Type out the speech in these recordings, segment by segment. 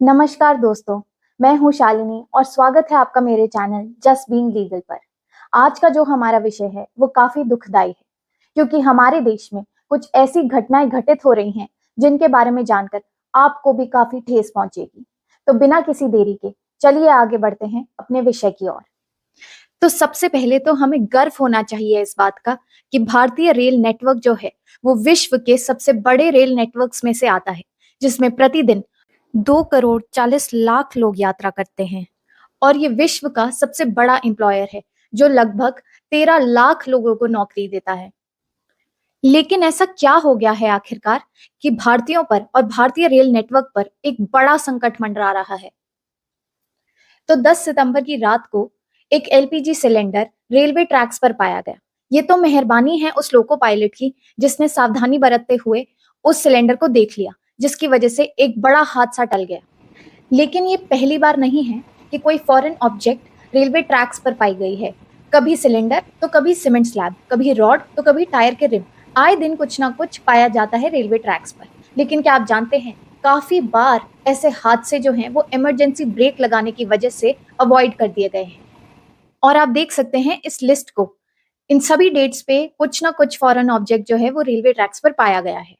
नमस्कार दोस्तों, मैं हूं शालिनी और स्वागत है आपका मेरे चैनल जस्ट बीइंग लीगल पर। आज का जो हमारा विषय है वो काफी दुखदाई है, क्योंकि हमारे देश में कुछ ऐसी घटनाएं घटित हो रही हैं जिनके बारे में जानकर आपको भी काफी ठेस पहुंचेगी। तो बिना किसी देरी के चलिए आगे बढ़ते हैं अपने विषय की ओर। तो सबसे पहले तो हमें गर्व होना चाहिए इस बात का कि भारतीय रेल नेटवर्क जो है वो विश्व के सबसे बड़े रेल नेटवर्क्स में से आता है, जिसमें प्रतिदिन 2 करोड़ 40 लाख लोग यात्रा करते हैं। और ये विश्व का सबसे बड़ा एम्प्लॉयर है जो लगभग 13 लाख लोगों को नौकरी देता है। लेकिन ऐसा क्या हो गया है आखिरकार कि भारतीयों पर और भारतीय रेल नेटवर्क पर एक बड़ा संकट मंडरा रहा है। तो 10 सितंबर की रात को एक एलपीजी सिलेंडर रेलवे ट्रैक्स पर पाया गया। ये तो मेहरबानी है उस लोको पायलट की जिसने सावधानी बरतते हुए उस सिलेंडर को देख लिया, जिसकी वजह से एक बड़ा हादसा टल गया। लेकिन ये पहली बार नहीं है कि कोई फॉरेन ऑब्जेक्ट रेलवे ट्रैक्स पर पाई गई है। कभी सिलेंडर तो कभी सीमेंट स्लैब, कभी रॉड तो कभी टायर के रिम। आए दिन कुछ ना कुछ पाया जाता है रेलवे ट्रैक्स पर। लेकिन क्या आप जानते हैं, काफी बार ऐसे हादसे जो हैं वो इमरजेंसी ब्रेक लगाने की वजह से अवॉइड कर दिए गए हैं। और आप देख सकते हैं इस लिस्ट को, इन सभी डेट्स पे कुछ ना कुछ फॉरेन ऑब्जेक्ट जो है वो रेलवे ट्रैक्स पर पाया गया है।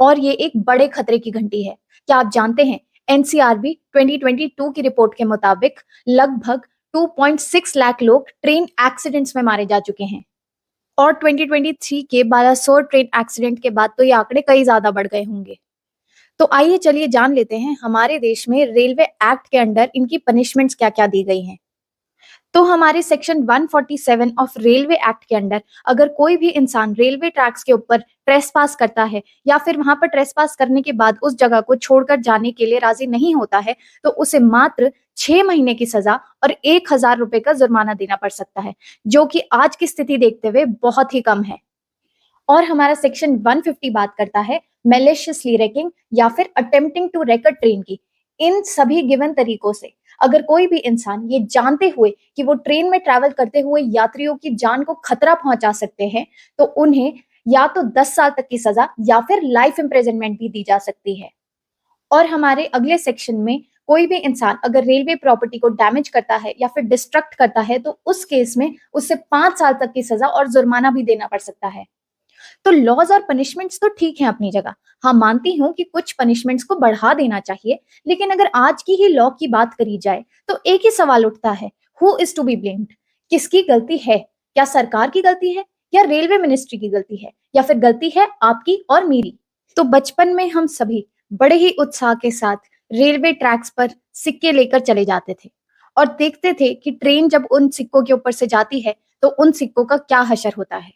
और ये एक बड़े खतरे की घंटी है। क्या आप जानते हैं, एनसीआरबी 2022 की रिपोर्ट के मुताबिक लगभग 2.6 लाख लोग ट्रेन एक्सीडेंट्स में मारे जा चुके हैं। और 2023 के 1200 ट्रेन एक्सीडेंट के बाद तो ये आंकड़े कई ज्यादा बढ़ गए होंगे। तो आइए चलिए जान लेते हैं हमारे देश में रेलवे एक्ट के अंडर इनकी पनिशमेंट्स क्या क्या दी गई हैं। तो हमारे सेक्शन 147 ऑफ रेलवे एक्ट के अंडर अगर कोई भी इंसान रेलवे ट्रैक्स के ऊपर ट्रेसपास करता है या फिर वहां पर ट्रेसपास करने के बाद उस जगह को छोड़कर जाने के लिए राजी नहीं होता है, तो उसे मात्र 6 महीने की सजा और 1,000 रुपए का जुर्माना देना पड़ सकता है, जो कि आज की स्थिति देखते हुए बहुत ही कम है। और हमारा सेक्शन 150 बात करता है मैलिशियसली रेकिंग या फिर attempting to wreck a train की। इन सभी गिवन तरीकों से अगर कोई भी इंसान ये जानते हुए कि वो ट्रेन में ट्रैवल करते हुए यात्रियों की जान को खतरा पहुंचा सकते हैं, तो उन्हें या तो 10 साल तक की सजा या फिर लाइफ इम्प्रिजनमेंट भी दी जा सकती है। और हमारे अगले सेक्शन में कोई भी इंसान अगर रेलवे प्रॉपर्टी को डैमेज करता है या फिर डिस्ट्रक्ट करता है, तो उस केस में उसे 5 साल तक की सजा और जुर्माना भी देना पड़ सकता है। तो लॉज और पनिशमेंट्स तो ठीक है अपनी जगह। हाँ, मानती हूँ कि कुछ पनिशमेंट्स को बढ़ा देना चाहिए, लेकिन अगर आज की ही लॉ की बात करी जाए तो एक ही सवाल उठता है, who is to be blamed? किसकी गलती है? क्या सरकार की गलती है या रेलवे मिनिस्ट्री की गलती है या फिर गलती है आपकी और मेरी? तो बचपन में हम सभी बड़े ही उत्साह के साथ रेलवे ट्रैक्स पर सिक्के लेकर चले जाते थे और देखते थे कि ट्रेन जब उन सिक्कों के ऊपर से जाती है तो उन सिक्कों का क्या हशर होता है।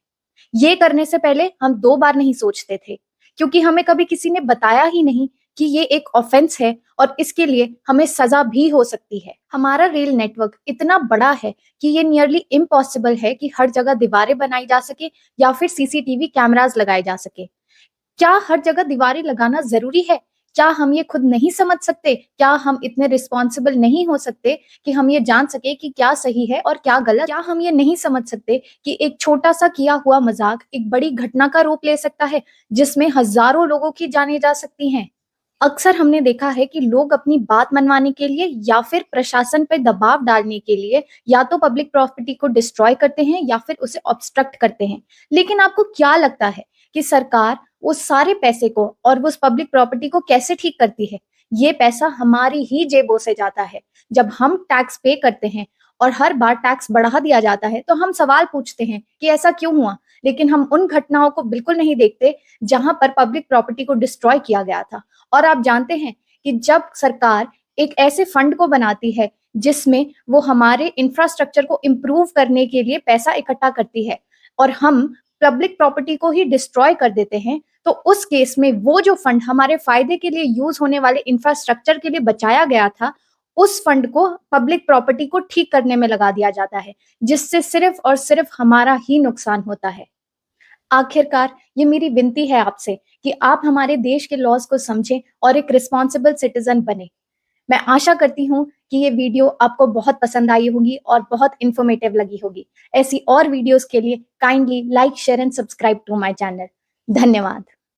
ये करने से पहले हम 2 बार नहीं सोचते थे, क्योंकि हमें कभी किसी ने बताया ही नहीं कि ये एक ऑफेंस है और इसके लिए हमें सजा भी हो सकती है। हमारा रेल नेटवर्क इतना बड़ा है कि ये नियरली इम्पॉसिबल है कि हर जगह दीवारें बनाई जा सके या फिर सीसीटीवी कैमरास लगाए जा सके। क्या हर जगह दीवारें लगाना जरूरी है? क्या हम ये खुद नहीं समझ सकते? क्या हम इतने रिस्पॉन्सिबल नहीं हो सकते कि हम ये जान सके कि क्या सही है और क्या गलत? क्या हम ये नहीं समझ सकते कि एक छोटा सा किया हुआ मजाक एक बड़ी घटना का रूप ले सकता है, जिसमें हजारों लोगों की जानें जा सकती हैं? अक्सर हमने देखा है कि लोग अपनी बात मनवाने के लिए या फिर प्रशासन पर दबाव डालने के लिए या तो पब्लिक प्रॉपर्टी को डिस्ट्रॉय करते हैं या फिर उसे ऑब्स्ट्रक्ट करते हैं। लेकिन आपको क्या लगता है कि सरकार उस सारे पैसे को और उस पब्लिक प्रॉपर्टी को कैसे ठीक करती है? ये पैसा हमारी ही जेबों से जाता है। जब हम टैक्स पे करते हैं और हर बार टैक्स बढ़ा दिया जाता है, तो हम सवाल पूछते हैं कि ऐसा क्यों हुआ, लेकिन हम उन घटनाओं को बिल्कुल नहीं देखते जहां पर पब्लिक प्रॉपर्टी को डिस्ट्रॉय किया गया था। और आप जानते हैं कि जब सरकार एक ऐसे फंड को बनाती है जिसमें वो हमारे इंफ्रास्ट्रक्चर को इम्प्रूव करने के लिए पैसा इकट्ठा करती है और हम पब्लिक प्रॉपर्टी को ही डिस्ट्रॉय कर देते हैं, तो उस केस में वो जो फंड हमारे फायदे के लिए यूज होने वाले इंफ्रास्ट्रक्चर के लिए बचाया गया था, उस फंड को पब्लिक प्रॉपर्टी को ठीक करने में लगा दिया जाता है, जिससे सिर्फ और सिर्फ हमारा ही नुकसान होता है। आखिरकार ये मेरी विनती है आपसे कि आप हमारे देश के लॉज को समझें और एक रिस्पॉन्सिबल सिटीजन बने। मैं आशा करती हूँ कि ये वीडियो आपको बहुत पसंद आई होगी और बहुत इंफॉर्मेटिव लगी होगी। ऐसी और वीडियोस के लिए kindly like, share and subscribe to my channel. धन्यवाद।